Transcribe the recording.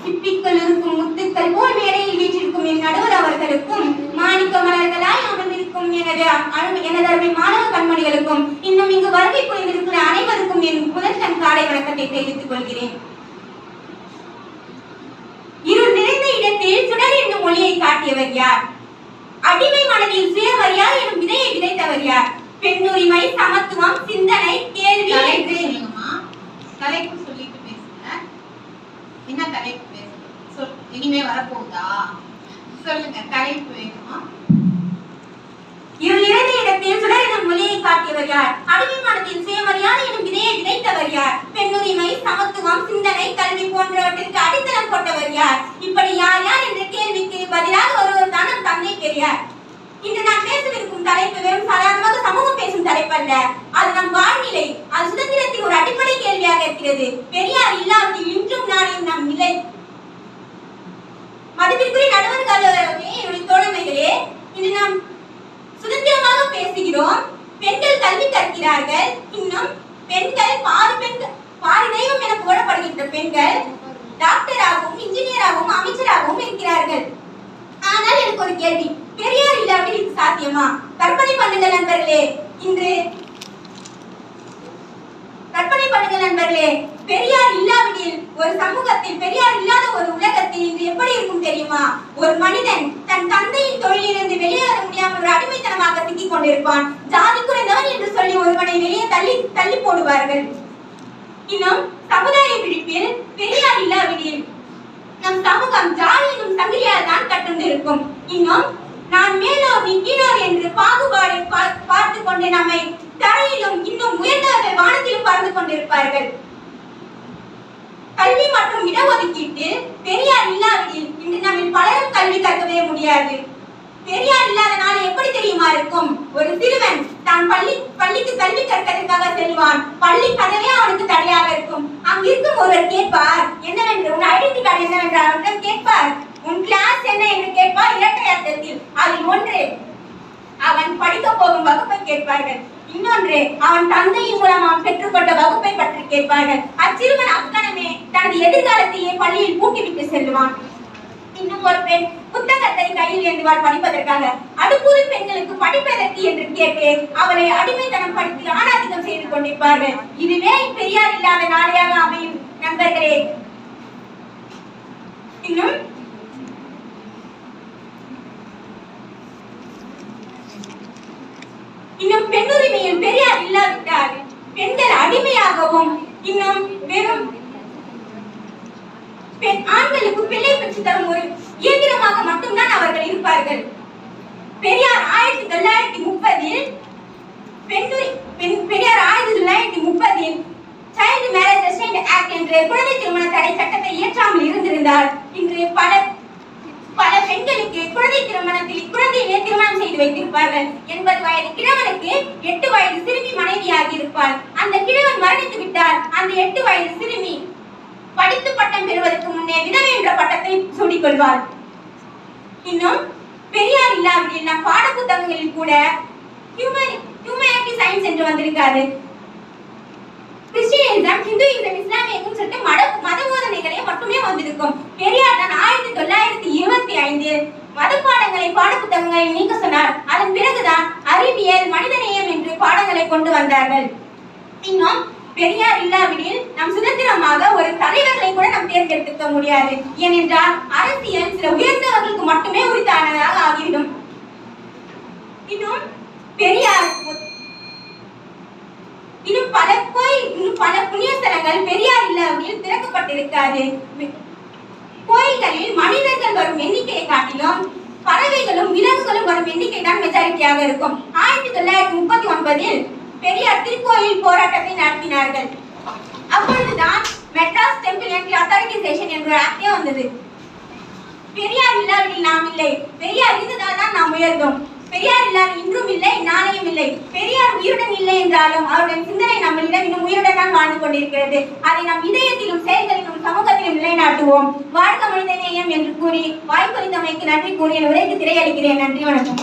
சிப்பிக்குள் இருக்கும் முத்துக்கள் போல் மேடையில் வீற்றிருக்கும் என் நடுவர் அவர்களுக்கும், மாணிக்க மலர்களாய் அமர்ந்திருக்கும் எனது அருமை மாணவ கண்மணிகளுக்கும், இன்னும் இங்கு வருகை புரிந்திருக்கிற அனைவருக்கும் என் முதற்கண் காலை வணக்கத்தை தெரிவித்துக் கொள்கிறேன். இருள் நிறைந்த இடத்தில் சுடர் என்னும் மொழியை காட்டியவர் யார்? அடிமை மனதில் சுயமரியாதை எனும் விதையை விதைத்தவர் யார்? பெண்ணுரிமை, சமத்துவம், சிந்தனை, கேள்வி என்று தலைப்பு சொல்லிட்டு பேசுங்க. என்ன தலைப்பு பேசுங்க? இனிமே வரப்போகுதா? சொல்லுங்க, தலைப்பு வேணுமா? இருள் நிறைந்த இடத்தில் சுடர் என்னும் மொழியை காட்டியவர் யார்? அடிமை மனதில் சுயமரியாதை எனும் விதையை விதைத்தவர் யார்? பெண்ணுரிமை, சமத்துவம், சிந்தனை, கல்வி போன்றவற்றிற்கு அடித்தளம் போட்டவர் யார்? இப்படி யார் யார் என்ற கேள்விக்கு பதிலாக ஒருவர் தான் நம் தந்தை பெரியார். இன்று நான் பேசவிருக்கும் தலைப்பு வெறும் சாதாரணமாக சமூகம் பேசும் தலைப்பல்ல. அது நம் வாழ்நிலை, அது சுதந்திரத்தின் ஒரு அடிப்படை கேள்வியாக இருக்கிறது. பெரியார் இல்லாவிடில் இன்றும் நாளையும் நம் நிலை. மதிப்பிற்குரிய நடுவர்களே, என்னுடைய தோழமைகளே, இன்று நாம் சுதந்திரமாக பேசுகிறோம். பெண்கள் கல்வி கற்கிறார்கள். இன்னும் பெண்கள் பாதி தெய்வம் என போடப்படுகின்ற பெண்கள் டாக்டராகவும், இன்ஜினியராகவும், அமைச்சராகவும் இருக்கிறார்கள். ஆனால் எனக்கு ஒரு கேள்வி, பெரியார் இல்லாமல் இது சாத்தியமா? கற்பனை பண்ணுங்கள் நண்பர்களே. பெரியார் இல்லாவிடில் ஒரு சமூகத்தில், பெரியார் இல்லாத ஒரு உலகத்தில் இன்று எப்படி இருக்கும் தெரியுமா? ஒரு மனிதன் தன் தந்தையின் தொழிலிருந்து வெளியேற முடியாமல் ஒரு அடிமைத்தனமாக சிக்கிக் கொண்டிருப்பான். ஜாதி குறைந்தவன் என்று சொல்லி ஒருவனை வெளியே தள்ளி போடுவார்கள். இன்னும் சமுதாய விழிப்பில் பெரியார் இல்லாவிடில் நம் சமூகம் ஜாதி என்னும் சங்கிலியால் தான் கட்டுண்டிருக்கும். இன்னும் நான் மேலோர் நீ கீழோர் என்று பாகுபாடு பார்த்து கொண்டு நம்மை தரையிலும், இன்னும் உயர்ந்தவர்கள் வானத்திலும் பறந்து கொண்டிருப்பார்கள். கல்வி மற்றும் இடஒதுக்கீட்டில் பெரியார் இல்லாவிடில் இன்று நம்மில் பலரும் கல்வி கற்கவே முடியாது. பெரியார் இல்லாத நாள் எப்படி தெரியுமா இருக்கும்? ஒரு சிறுவன் தான் பள்ளிக்கு கல்வி கற்கதற்காக செல்வான். பள்ளி கதவே அவனுக்கு தடையாக இருக்கும். அங்கிருக்கும் ஒருவர் கேட்பார், என்னவென்று உன் ஐடென்டி கார்டு என்னவென்று அவனிடம் கேட்பார். உன் கிளாஸ் என்ன என்று கேட்பார் இரட்டை அர்த்தத்தில். அதில் ஒன்று அவன் படிக்க போகும் வகுப்பை கேட்பார்கள், இன்னொன்று அவன் தந்தையின் மூலம் அவன் பெற்றுக்கொண்ட வகுப்பை பற்றி கேட்பார்கள். அச்சிறுவன் அக்கணமே தனது எதிர்காலத்தையே பள்ளியில் பூட்டிவிட்டு செல்வான். இன்னும் ஒரு பெண் புத்தகத்தை கையில் ஏந்துவாள் படிப்பதற்காக. அடுப்புது பெண்களுக்கு படிப்பதற்கு என்று கேட்டு அவளை அடிமைத்தனம் படித்து ஆணாதிக்கம் செய்து கொண்டிருப்பார்கள். இதுவே பெரியார் இல்லாத நாளையாக அமையும் நண்பர்களே. இன்னும் பெண்ணுரிமையில் பெரியார் இல்லாவிட்டால் பெண்கள் அடிமையாகவும், இன்னும் வெறும் ஆண்களுக்கு பிள்ளை பெற்று தரும் ஒரு இயந்திரமாக மட்டும்தான் அவர்கள் இருப்பார்கள். Periyar 1930 child marriage restraint act என்ற குழந்தை திருமண தடை சட்டத்தை இயற்றாமல் இருந்திருந்தால் இன்று பல பெண்களுக்கு குழந்தையை திருமணம் செய்து வைத்திருப்பார்கள். 80 வயது கிழவனுக்கு 8 வயது சிறுமி மனைவியாகி இருப்பார். அந்த கிழவன் மரணித்து விட்டால் அந்த 8 வயது சிறுமி படித்து பட்டம் பெறுவதற்கு முன்னே விதவை என்ற பட்டத்தை சூடிக்கொள்வார். இன்னும் பெரியார் இல்லாவிடில் நம் பாட புத்தகங்களில் கூட ஹியூமனிட்டி சயின்ஸ் என்று வந்திருக்காது. கிறிஸ்டியனிசம், ஹிந்துயிசம், இஸ்லாமியக்கும் சொல்லிட்டு மத போதனைகளே மட்டுமே வந்திருக்கும். பெரியார் தான் 1925 மத பாடங்களை பாட புத்தகங்களில் நீக்க சொன்னார். அதன் பிறகுதான் அறிவியல், மனிதநேயம் என்று பாடங்களை கொண்டு வந்தார்கள். இன்னும் பெரியார் இல்லாவிடில் நம் சுதந்திரமாக ஒரு தலைவர்களை கூட நாம் தேர்ந்தெடுக்க முடியாது. ஏனென்றால் அரசியல் சில உயர்ந்தவர்களுக்கு மட்டுமே உரித்தானதாக ஆகிவிடும். இன்னும் பெரியார் பல புண்ணிய ஸ்தலங்கள் பெரியார் இல்லாவிடில் திறக்கப்பட்டிருக்காது. கோயில்களில் மனிதர்கள் வரும் எண்ணிக்கையை காட்டிலும் பறவைகளும் விலங்குகளும் வரும் எண்ணிக்கை தான் மெஜாரிட்டியாக இருக்கும். 1939 பெரியார் திருக்கோயில் போராட்டத்தை நடத்தினார்கள். அப்பொழுதுதான் மெட்ராஸ் டெம்பிள் அத்தாரிட்டிசேஷன் என்ற ஆக்டே வந்தது. பெரியார் இல்லாவிடில் நாம் இல்லை, பெரியார் இருந்ததால் தான் நாம் உயர்ந்தோம். பெரியார் இல்லாத இன்றும் இல்லை, நாளையும் இல்லை. பெரியார் உயிருடன் இல்லை என்றாலும் அவருடைய சிந்தனை நம்மளிடம் இன்னும் உயிருடன் தான் வாழ்ந்து கொண்டிருக்கிறது. அதை நம் இதயத்திலும் செயல்களிலும் சமூகத்திலும் நிலைநாட்டுவோம். வாழ்க மனிதநேயம் என்று கூறி வாய்ப்பளித்தமைக்கு நன்றி கூறி என் உரைக்கு திரையளிக்கிறேன். நன்றி, வணக்கம்.